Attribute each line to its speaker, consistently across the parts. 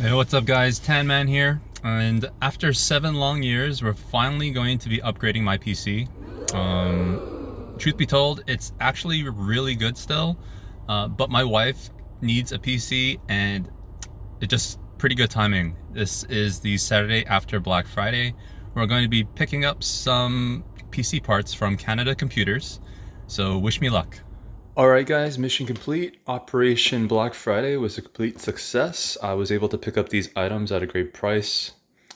Speaker 1: Hey, what's up guys? Tan Man here. And after 7 long years, we're finally going to be upgrading my PC. Truth be told, it's actually really good still, but my wife needs a PC and it just pretty good timing. This is the Saturday after Black Friday. We're going to be picking up some PC parts from Canada Computers, so wish me luck. Alright guys, mission complete. Operation Black Friday was a complete success. I was able to pick up these items at a great price.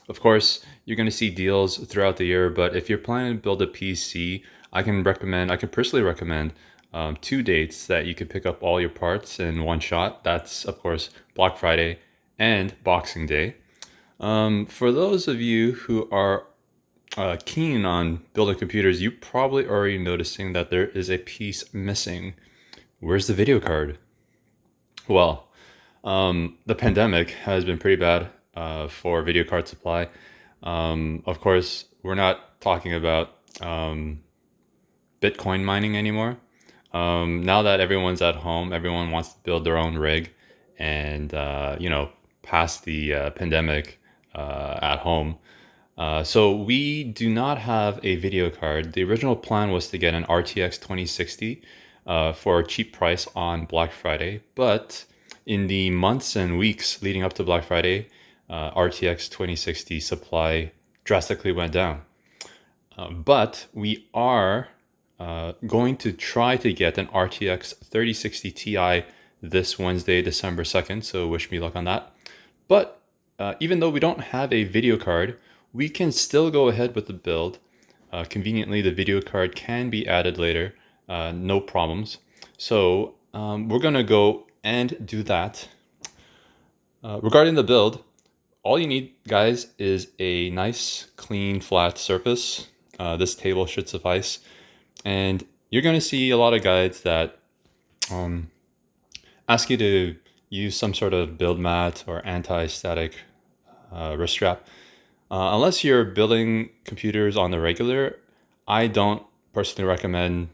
Speaker 1: Of course, you're going to see deals throughout the year, but if you're planning to build a PC, I can personally recommend two dates that you could pick up all your parts in one shot. That's, of course, Black Friday and Boxing Day. For those of you who are keen on building computers, you probably already noticing that there is a piece missing. Where's the video card? Well, the pandemic has been pretty bad for video card supply. Of course, we're not talking about Bitcoin mining anymore. Now that everyone's at home, everyone wants to build their own rig and, pass the pandemic at home. So we do not have a video card. The original plan was to get an RTX 2060 for a cheap price on Black Friday, but in the months and weeks leading up to Black Friday, RTX 2060 supply drastically went down. But we are going to try to get an RTX 3060 Ti this Wednesday, December 2nd, so wish me luck on that. But even though we don't have a video card, we can still go ahead with the build. Conveniently, the video card can be added later, no problems. So we're gonna go and do that. Regarding the build, all you need, guys, is a nice, clean, flat surface. This table should suffice. And you're gonna see a lot of guides that ask you to use some sort of build mat or anti-static wrist strap. Unless you're building computers on the regular, I don't personally recommend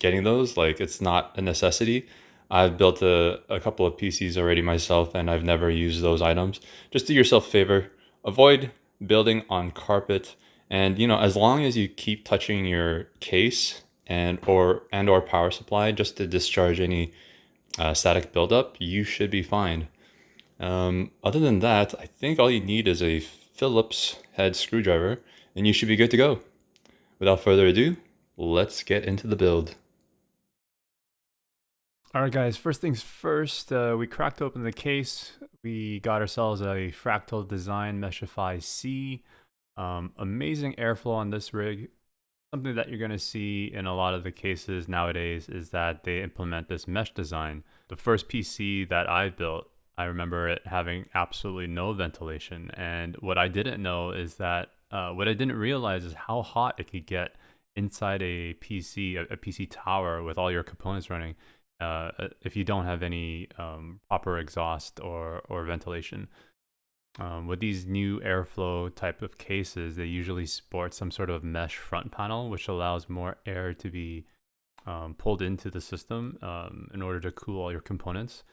Speaker 1: getting those. Like, it's not a necessity. I've built a couple of PCs already myself and I've never used those items. Just do yourself a favor, avoid building on carpet, and as long as you keep touching your case and or power supply just to discharge any static buildup, you should be fine. Other than that, I think all you need is a Phillips head screwdriver and you should be good to go. Without further ado, let's get into the build.
Speaker 2: All right, guys, first things first, we cracked open the case. We got ourselves a Fractal Design Meshify C. Amazing airflow on this rig. Something that you're going to see in a lot of the cases nowadays is that they implement this mesh design. The first PC that I built, I remember it having absolutely no ventilation. And what I didn't know is that, what I didn't realize is how hot it could get inside a PC, a PC tower with all your components running, if you don't have any proper exhaust or ventilation. With these new airflow type of cases, they usually sport some sort of mesh front panel, which allows more air to be pulled into the system in order to cool all your components.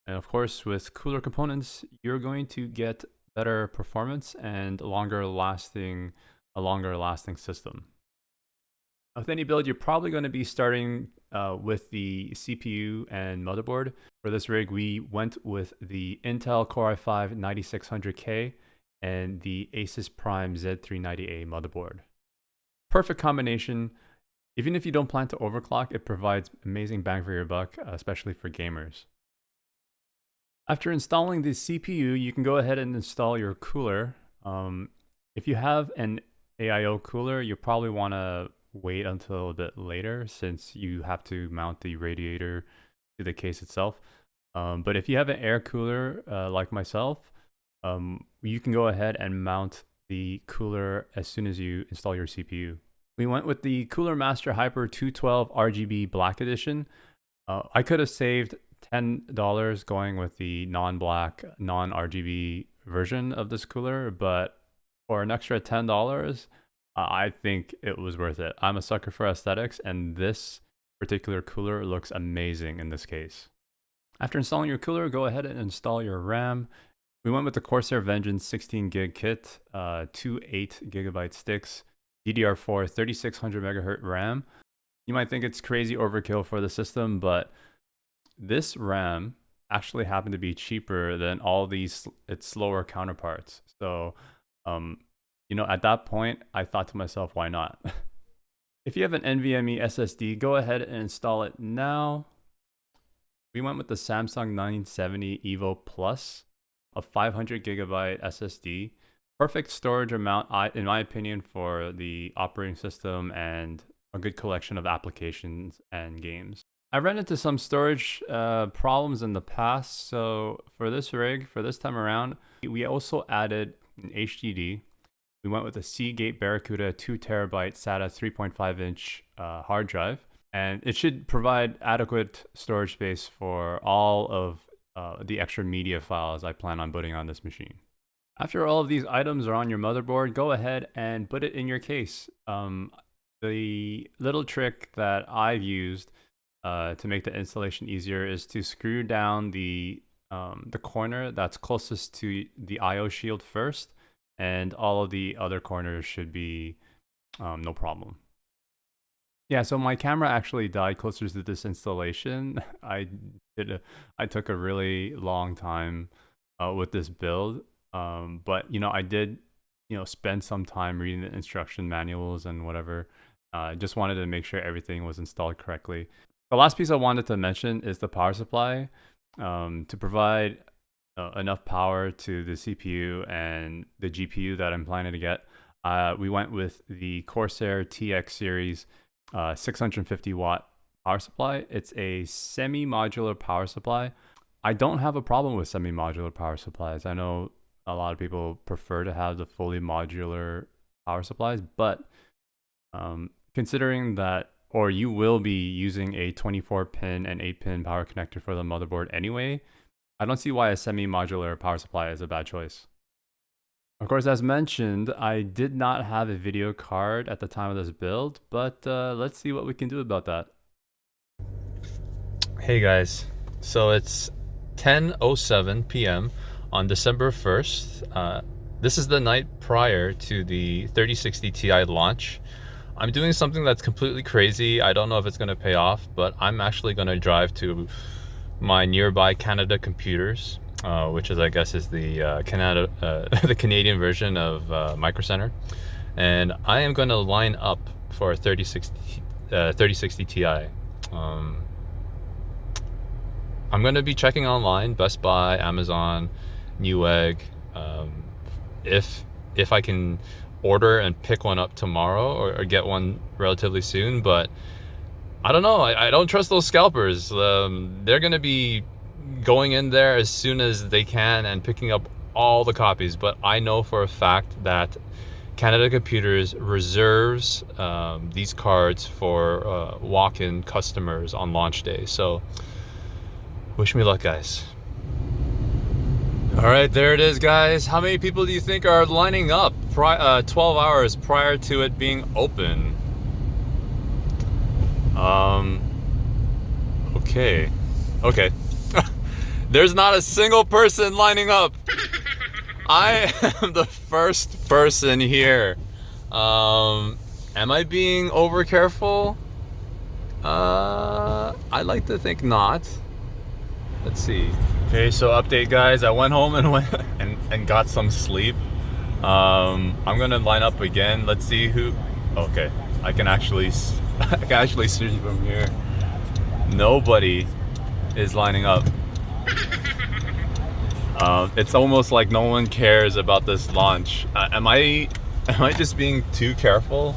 Speaker 2: And of course, with cooler components, you're going to get better performance and a longer lasting system. With any build, you're probably going to be starting with the CPU and motherboard. For this rig, we went with the Intel Core i5-9600K and the Asus Prime Z390A motherboard. Perfect combination. Even if you don't plan to overclock, it provides amazing bang for your buck, especially for gamers. After installing the CPU, you can go ahead and install your cooler. If you have an AIO cooler, you probably want to wait until a bit later since you have to mount the radiator to the case itself. But if you have an air cooler like myself, you can go ahead and mount the cooler as soon as you install your CPU. We went with the Cooler Master Hyper 212 RGB Black Edition. I could have saved $10 going with the non-black, non-RGB version of this cooler, but for an extra $10, I think it was worth it. I'm a sucker for aesthetics, and this particular cooler looks amazing in this case. After installing your cooler, go ahead and install your RAM. We went with the Corsair Vengeance 16 gig kit, two 8 GB sticks, DDR4 3600 megahertz RAM. You might think it's crazy overkill for the system, but this RAM actually happened to be cheaper than all these its slower counterparts. So, at that point, I thought to myself, why not? If you have an NVMe SSD, go ahead and install it now. We went with the Samsung 970 EVO Plus, a 500 gigabyte SSD. Perfect storage amount, in my opinion, for the operating system and a good collection of applications and games. I ran into some storage problems in the past, so for this rig, for this time around, we also added an HDD. We went with a Seagate Barracuda 2 terabyte SATA 3.5 inch hard drive, and it should provide adequate storage space for all of the extra media files I plan on putting on this machine. After all of these items are on your motherboard, go ahead and put it in your case. The little trick that I've used to make the installation easier is to screw down the corner that's closest to the IO shield first, and all of the other corners should be no problem. Yeah, so my camera actually died closer to this installation. I took a really long time with this build, but I did spend some time reading the instruction manuals and whatever. Just wanted to make sure everything was installed correctly. The last piece I wanted to mention is the power supply. To provide enough power to the CPU and the GPU that I'm planning to get, we went with the Corsair TX series 650 watt power supply. It's a semi-modular power supply. I don't have a problem with semi-modular power supplies. I know a lot of people prefer to have the fully modular power supplies, but considering that, or you will be using a 24 pin and 8 pin power connector for the motherboard anyway, I don't see why a semi-modular power supply is a bad choice. Of course, as mentioned, I did not have a video card at the time of this build, but let's see what we can do about that.
Speaker 1: Hey guys, so it's 10:07 p.m. on December 1st. This is the night prior to the 3060 Ti launch. I'm doing something that's completely crazy. I don't know if it's going to pay off, but I'm actually going to drive to my nearby Canada Computers, which is, I guess, is the the Canadian version of Micro Center, and I am going to line up for a 3060 Ti. I'm going to be checking online, Best Buy, Amazon, Newegg, if I can order and pick one up tomorrow or get one relatively soon. But I don't know, I don't trust those scalpers. They're going to be going in there as soon as they can and picking up all the copies. But I know for a fact that Canada Computers reserves these cards for walk-in customers on launch day. So wish me luck, guys. All right, there it is, guys. How many people do you think are lining up 12 hours prior to it being open? Okay. There's not a single person lining up. I am the first person here. Am I being over careful? I like to think not. Let's see. Okay, so update, guys. I went home and got some sleep. I'm gonna line up again. Let's see who. Okay, I can actually see from here. Nobody is lining up. It's almost like no one cares about this launch. Am I just being too careful?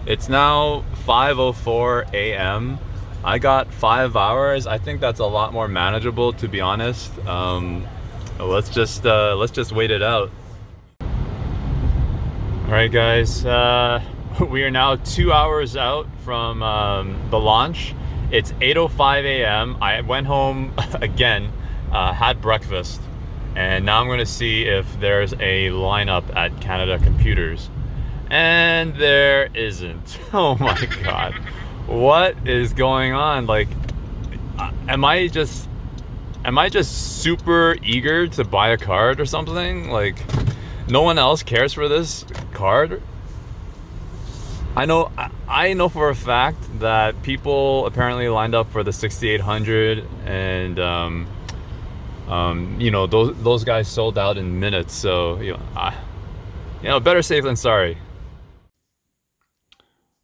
Speaker 1: It's now 5:04 a.m. I got 5 hours. I think that's a lot more manageable, to be honest. Let's just wait it out. All right, guys. We are now 2 hours out from the launch. It's 8:05 a.m. I went home again, had breakfast, and now I'm going to see if there's a lineup at Canada Computers. And there isn't. Oh my God. What is going on? Like, am I just Am I just super eager to buy a card or something? Like, no one else cares for this card? I know for a fact that people apparently lined up for the 6800, and you know, those guys sold out in minutes. So better safe than sorry.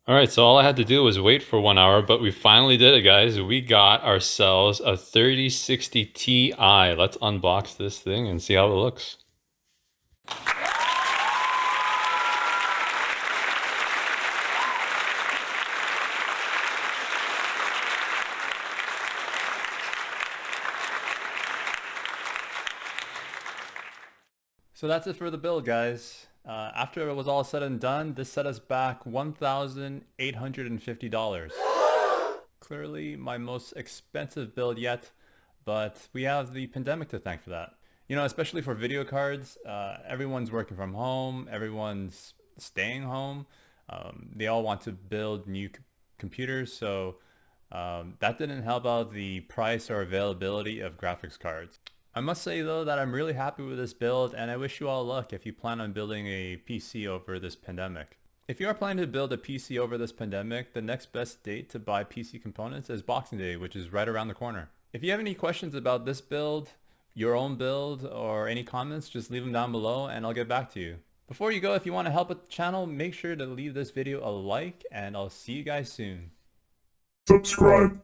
Speaker 1: All right, so all I had to do was wait for 1 hour, but we finally did it, guys. We got ourselves a 3060 Ti. Let's unbox this thing and see how it looks.
Speaker 2: So that's it for the build, guys. After it was all said and done, this set us back $1,850. Clearly my most expensive build yet, but we have the pandemic to thank for that. You know, especially for video cards, everyone's working from home, everyone's staying home. They all want to build new computers, so that didn't help out the price or availability of graphics cards. I must say though that I'm really happy with this build, and I wish you all luck if you plan on building a PC over this pandemic. If you are planning to build a PC over this pandemic, the next best date to buy PC components is Boxing Day, which is right around the corner. If you have any questions about this build, your own build, or any comments, just leave them down below and I'll get back to you. Before you go, if you want to help with the channel, make sure to leave this video a like, and I'll see you guys soon.
Speaker 3: Subscribe.